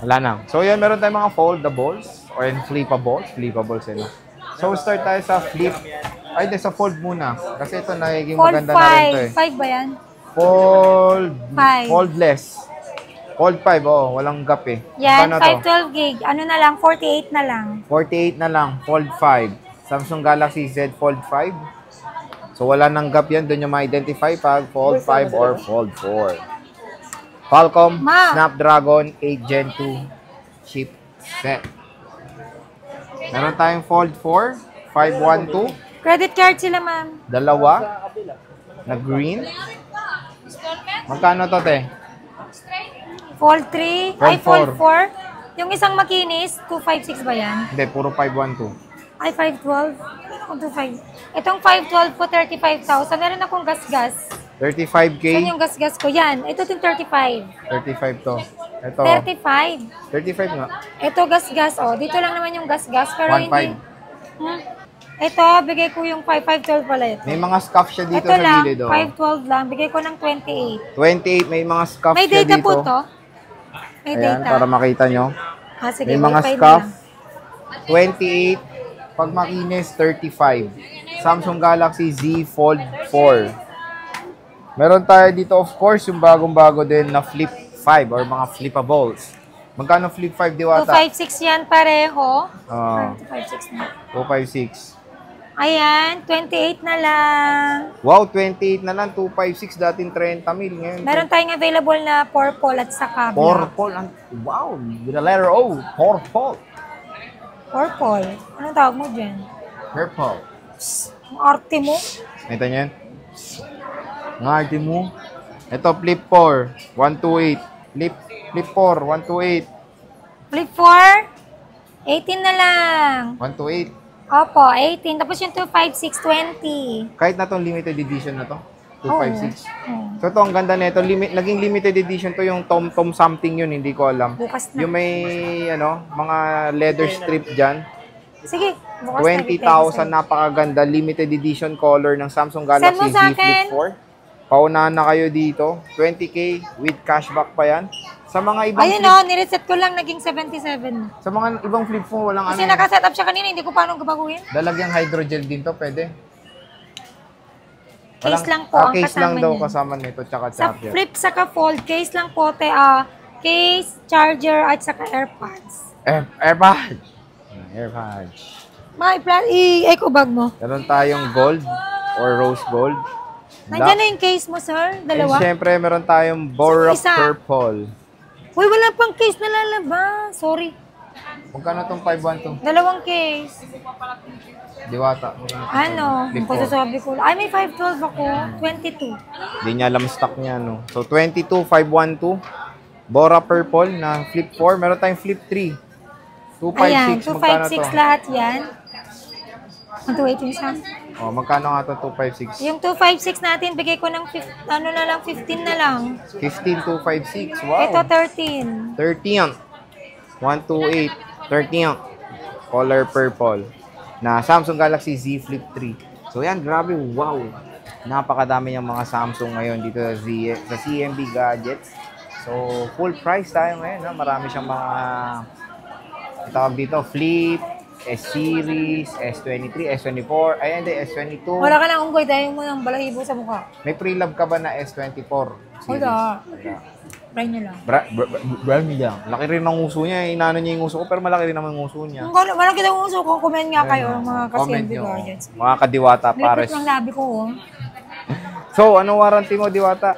Wala na. So, yan, meron tayong mga foldables or flippables. Flippables, no? So, start tayo sa flip. Ay, sa fold muna. Kasi ito, nagiging maganda na rin ito eh. Fold 5 ba yan? Fold 5. Foldless. Fold 5, oh. Walang gap eh. Yan, 512 gig. Ano na lang, 48 na lang. 48 na lang. Fold 5. Samsung Galaxy Z Fold 5. So, wala nang gap yan. Doon yung ma-identify pag Fold 5 or Fold 4. Qualcomm Snapdragon 8 Gen 2 chipset. Meron tayong Fold 4, 512. Credit card sila, ma'am. Dalawa na green. Magkano to, te? Fold 3, Fold ay Fold 4. 4. Yung isang makinis, 256 ba yan? Hindi, puro 512. Ay, 512. Ako 25. Itong 512 po, 35,000. Meron akong gas-gas. 35K. Saan yung gas-gas ko? Yan. Ito yung 35. 35 to. Ito. 35. 35 nga. Ito gas-gas, oh. Dito lang naman yung gas-gas. Pero 1.5. hindi. Ito, bigay ko yung 512 pala ito. May mga scuff siya dito ito sa lang, gilid. 512 lang. Bigay ko ng 28. 28, may mga scuff May siya data dito. po to. May Ayan, data. para makita nyo. Sige, may mga Wi-Fi scuff. na lang. 28. Pag makinis, 35. Samsung Galaxy Z Fold 4. Meron tayo dito, of course, yung bagong-bago din na Flip 5 or mga flippables. Magkano Flip 5, Diwata? 256 yan pareho. 256 na. 256. Ayan, 28 na lang. Wow, 28 na lang. 256, dating 30 mil. Ngayon, Meron tayong available na purple at saka black. purple. Wow, with the letter O. Purple. Purple. Anong tawag mo dyan? Purple. Ang arte mo. Nakita niyo yan? Ang arte mo. Ito, Flip 4. 128. Flip 4. 128. Flip 4, 18 na lang. 128. Opo, 18. Tapos yung 256, 20. Kahit na tong limited edition na to. 256. Oh. So ito, ang ganda nito. Naging limited edition to yung Tom something yun. Hindi ko alam. Bukas na. Yung may, mga leather strip dyan. Sige, bukas 20,000, napakaganda. Limited edition color ng Samsung Galaxy Send mo Z sa Flip akin. 4. Paunahan na kayo dito. 20K with cashback pa yan. Sa mga ibang Ayun o, nireset ko lang, naging 77 na. Sa mga ibang flip phone, walang Kasi ano. nakaset up siya kanina, hindi ko paano gabaguhin. Dalagyang hydrogel din to, pwede. Case lang po ang case kasama lang daw niyan. kasama nito, tsaka Sa charger. flip, saka fold, case lang po, case, charger, at saka AirPods. AirPods. AirPods. Eco bag mo. Meron tayong gold or rose gold. Nandiyan na yung case mo, sir? And Dalawa? syempre, meron tayong Bora Isa. Purple. Uy, wala pang case na lalabas. Sorry. Magkano tong 512? Dalawang case. Diwata. Ano? Flip Ang pasasabi ko. Ay, may 512 ako. 22. Hindi niya alam stock niya, no? So, 22, 512. Bora Purple na Flip 4. Meron tayong Flip 3. 256. Ayan, Magkano to? 256 lahat yan. Ang 218 isa. Oh, magkano nga to 256? Yung 256 natin, bigay ko ng 15 na lang. 15,256. Wow. Ito 13. 13. 128. 13. Color purple. Na Samsung Galaxy Z Flip 3. So yan, grabe. Wow. Napakadami yung mga Samsung ngayon dito sa CMB Gadgets. So, full price tayo ngayon. Ha? Marami siyang mga tawag dito, Flip, S-Series, S23, S24, ay hindi, S22. Wala ka na unggoy dahil mo ng balahibo sa mukha. May pre-love ka ba na S24 series? Wala. Wala. Try nyo lang. Brand niya. Laki rin ng uso niya. Inano niya yung uso ko, pero malaki rin naman yung uso niya. Malaki daw uso ko. Comment nga kayo, mga Comment ka-CMB nyo. Guardians. Mga kadiwata, pares. Lipit ng labi ko, oh. So, ano warranty mo, Diwata?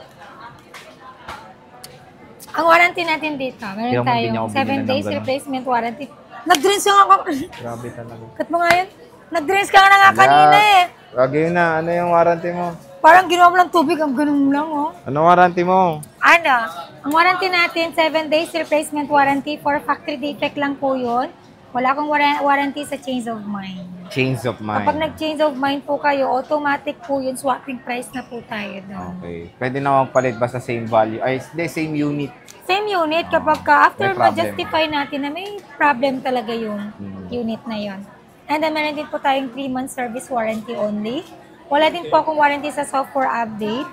Ang warranty natin dito, meron Hindi tayong ako 7 binili ng days ganun. replacement warranty. Nag-drinks ka nga Grabe talaga. Cut mo nga yun. Nag-drinks ka nga kanina eh. Wag yun na. Ano yung warranty mo? Parang ginawa mo lang tubig, ang ganun lang, oh. Ano warranty mo? Ano? Ang warranty natin, 7 days replacement warranty for factory defect lang po yun. Wala akong warranty sa change of mind. Change of mind. Kapag nag-change of mind po kayo, automatic po yun, swapping price na po tayo doon. Okay. Pwede na magpalit basta same value. Ay, hindi, same unit. Same unit, kapag after May problem. ma-justify natin na may problem talaga yung unit na yon. And then meron din po tayong 3 months service warranty only. Wala din po akong warranty sa software update,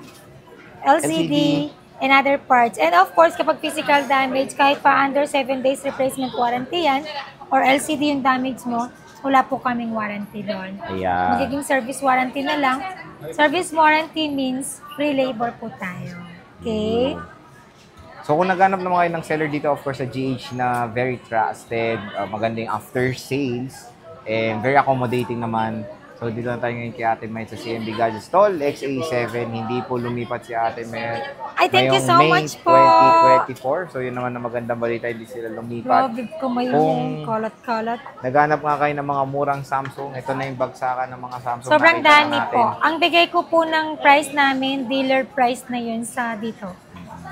LCD, and other parts. And of course, kapag physical damage, kahit pa under 7 days replacement warranty yan, or LCD yung damage mo, wala po kaming warranty doon. Ayan. Magiging service warranty na lang. Service warranty means free labor po tayo. Okay? So kung naghanap naman kayo ng seller dito, of course, sa GH na very trusted, magandang after sales, and very accommodating naman. So dito na tayo ngayon kay Ate May sa CMB Gadget Stall, XA7. Hindi po lumipat si Ate May Ay, thank you ngayong so May much po. 2024. So yun naman na magandang balita, hindi sila lumipat. Grabe ko may Kung kalat-kalat. naghanap nga kayo ng mga murang Samsung, ito na yung bagsakan ng mga Samsung. Sobrang Nakita na dami natin. po. Ang bigay ko po ng price namin, dealer price na yun sa dito.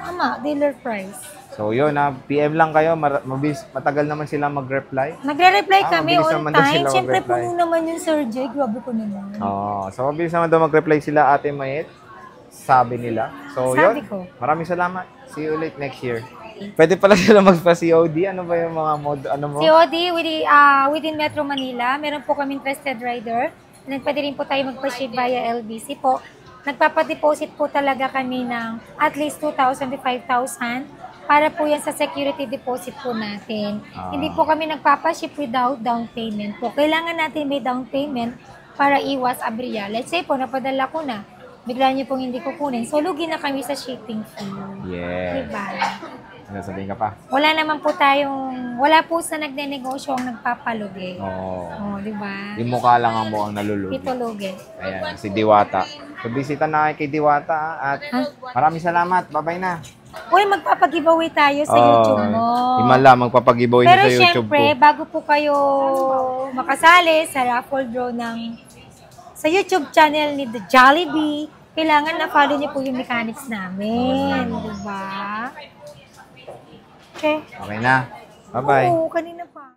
Tama, dealer price. So yun, PM lang kayo, matagal naman sila mag-reply. Nagre-reply kami mabilis on naman daw time. sila Siyempre, mag-reply. puno naman yung Sir Jay. Grabe ko naman. So mabilis naman daw mag-reply sila, Ate Mayet, sabi nila. So Sabi yun, ko. maraming salamat. See you ulit next year. Pwede pala sila magpa-COD. Ano ba yung mga mode, ano mo? COD within Metro Manila. Meron po kaming trusted rider. And then pwede rin po tayo magpa-ship via LBC po. Nagpapadeposit po talaga kami ng at least 2,000 to 5,000 para po yan sa security deposit po natin. Hindi po kami nagpapaship without down payment po. Kailangan natin may down payment para iwas aberya. Let's say po, napadala ko na. Bigla niyo pong hindi kukunin. So, lugi na kami sa shipping fee. Yes. Diba? Ano sabihin ka pa? Wala po sa nagne-negosyo ang nagpapalugi. Oo. Diba? Yung mukha lang ang mukhang nalulugi. Ito lugi. Ayan, si Diwata. So, bisita na kayo kay Diwata. At maraming salamat. Bye-bye na. Uy, magpapag-giveaway tayo sa YouTube mo. Himala, magpapag-giveaway Pero na sa YouTube syempre, ko. bago po kayo makasali sa raffle draw sa YouTube channel ni The Jollibee, kailangan na follow niyo po yung mechanics namin. Diba? Okay. Okay na. Bye-bye. Oo, kanina pa.